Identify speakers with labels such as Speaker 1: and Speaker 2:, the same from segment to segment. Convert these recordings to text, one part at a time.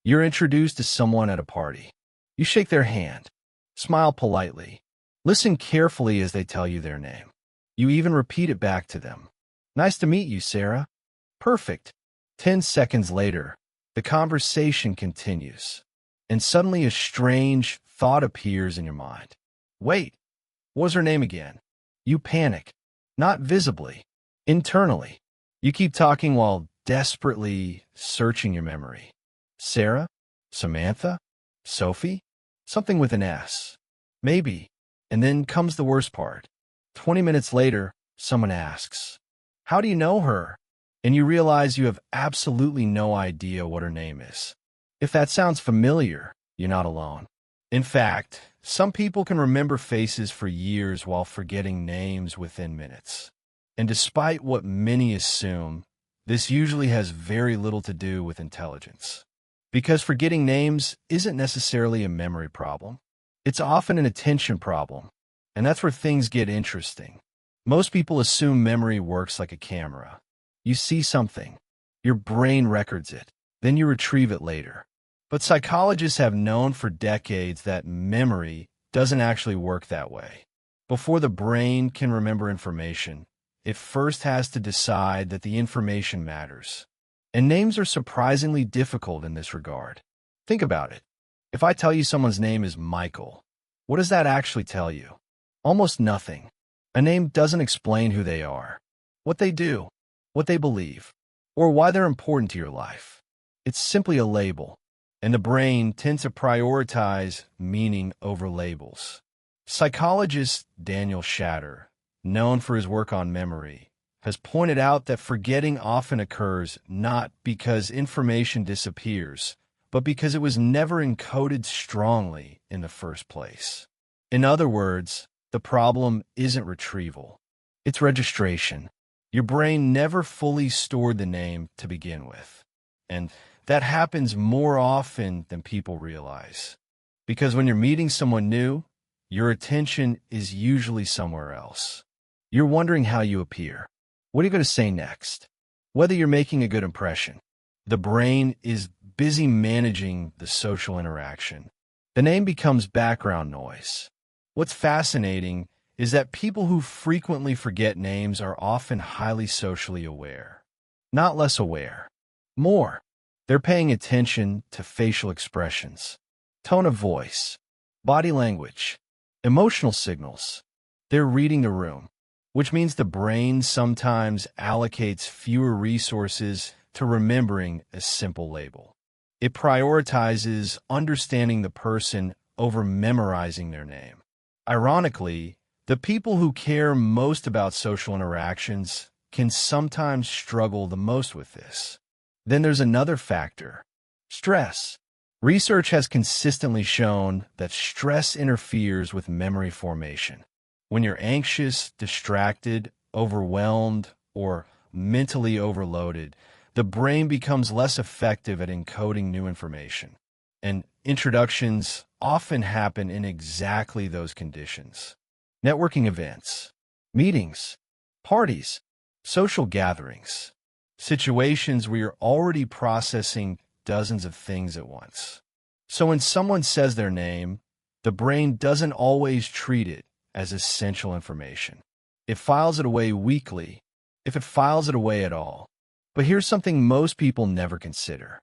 Speaker 1: You're introduced to someone at a party. You shake their hand, smile politely, listen carefully as they tell you their name. You even repeat it back to them. Nice to meet you, Sarah. Perfect. 10 seconds later, the conversation continues, and suddenly a strange thought appears in your mind. Wait, what was her name again? You panic, not visibly, internally. You keep talking while desperately searching your memory. Sarah? Samantha? Sophie? Something with an S. Maybe. And then comes the worst part. 20 minutes later, someone asks, "How do you know her?" And you realize you have absolutely no idea what her name is. If that sounds familiar, you're not alone. In fact, some people can remember faces for years while forgetting names within minutes. And despite what many assume, this usually has very little to do with intelligence. Because forgetting names isn't necessarily a memory problem. It's often an attention problem, and that's where things get interesting. Most people assume memory works like a camera. You see something, your brain records it, then you retrieve it later. But psychologists have known for decades that memory doesn't actually work that way. Before the brain can remember information, it first has to decide that the information matters. And names are surprisingly difficult in this regard. Think about it. If I tell you someone's name is Michael, what does that actually tell you? Almost nothing. A name doesn't explain who they are, what they do, what they believe, or why they're important to your life. It's simply a label, and the brain tends to prioritize meaning over labels. Psychologist Daniel Schacter, known for his work on memory, has pointed out that forgetting often occurs not because information disappears, but because it was never encoded strongly in the first place. In other words, the problem isn't retrieval, it's registration. Your brain never fully stored the name to begin with. And that happens more often than people realize. Because when you're meeting someone new, your attention is usually somewhere else. You're wondering how you appear. What are you going to say next? Whether you're making a good impression. The brain is busy managing the social interaction. The name becomes background noise. What's fascinating is that people who frequently forget names are often highly socially aware. Not less aware. More. They're paying attention to facial expressions, tone of voice, body language, emotional signals. They're reading the room, which means the brain sometimes allocates fewer resources to remembering a simple label. It prioritizes understanding the person over memorizing their name. Ironically, the people who care most about social interactions can sometimes struggle the most with this. Then there's another factor, stress. Research has consistently shown that stress interferes with memory formation. When you're anxious, distracted, overwhelmed, or mentally overloaded, the brain becomes less effective at encoding new information. And introductions often happen in exactly those conditions. Networking events, meetings, parties, social gatherings, situations where you're already processing dozens of things at once. So when someone says their name, the brain doesn't always treat it as essential information. It files it away weakly, if it files it away at all. But here's something most people never consider.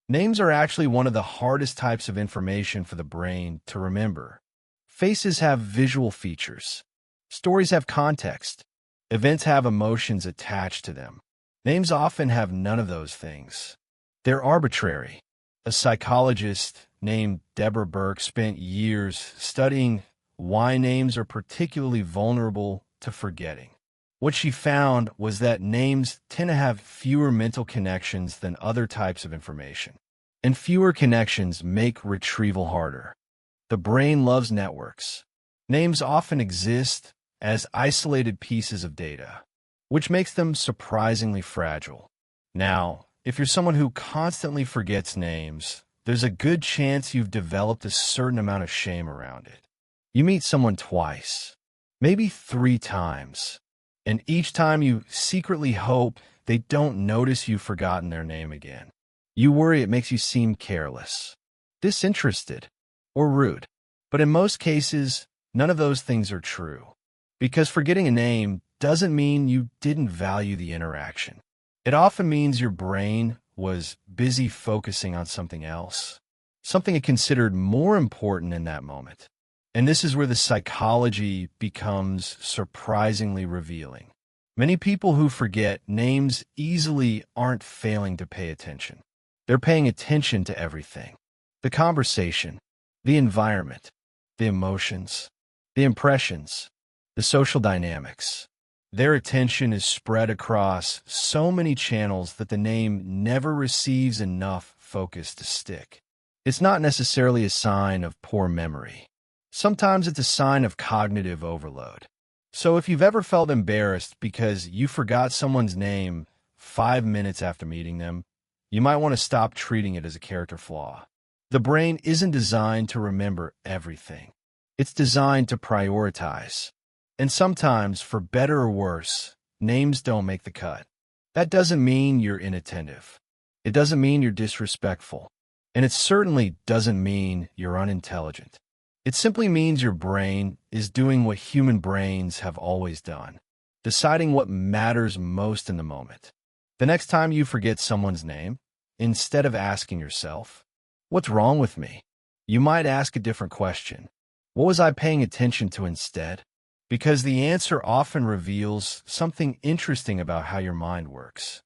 Speaker 1: Names are actually one of the hardest types of information for the brain to remember. Faces have visual features. Stories have context. Events have emotions attached to them. Names often have none of those things. They're arbitrary. A psychologist named Deborah Burke spent years studying why names are particularly vulnerable to forgetting. What she found was that names tend to have fewer mental connections than other types of information, and fewer connections make retrieval harder. The brain loves networks. Names often exist as isolated pieces of data, which makes them surprisingly fragile. Now, if you're someone who constantly forgets names, there's a good chance you've developed a certain amount of shame around it. You meet someone twice, maybe 3 times, and each time you secretly hope they don't notice you've forgotten their name again. You worry it makes you seem careless, disinterested, or rude. But in most cases, none of those things are true. Because forgetting a name doesn't mean you didn't value the interaction. It often means your brain was busy focusing on something else, something it considered more important in that moment. And this is where the psychology becomes surprisingly revealing. Many people who forget names easily aren't failing to pay attention. They're paying attention to everything: the conversation, the environment, the emotions, the impressions, the social dynamics. Their attention is spread across so many channels that the name never receives enough focus to stick. It's not necessarily a sign of poor memory. Sometimes it's a sign of cognitive overload. So if you've ever felt embarrassed because you forgot someone's name 5 minutes after meeting them, you might want to stop treating it as a character flaw. The brain isn't designed to remember everything. It's designed to prioritize. And sometimes, for better or worse, names don't make the cut. That doesn't mean you're inattentive. It doesn't mean you're disrespectful. And it certainly doesn't mean you're unintelligent. It simply means your brain is doing what human brains have always done, deciding what matters most in the moment. The next time you forget someone's name, instead of asking yourself, "What's wrong with me?" you might ask a different question. What was I paying attention to instead? Because the answer often reveals something interesting about how your mind works.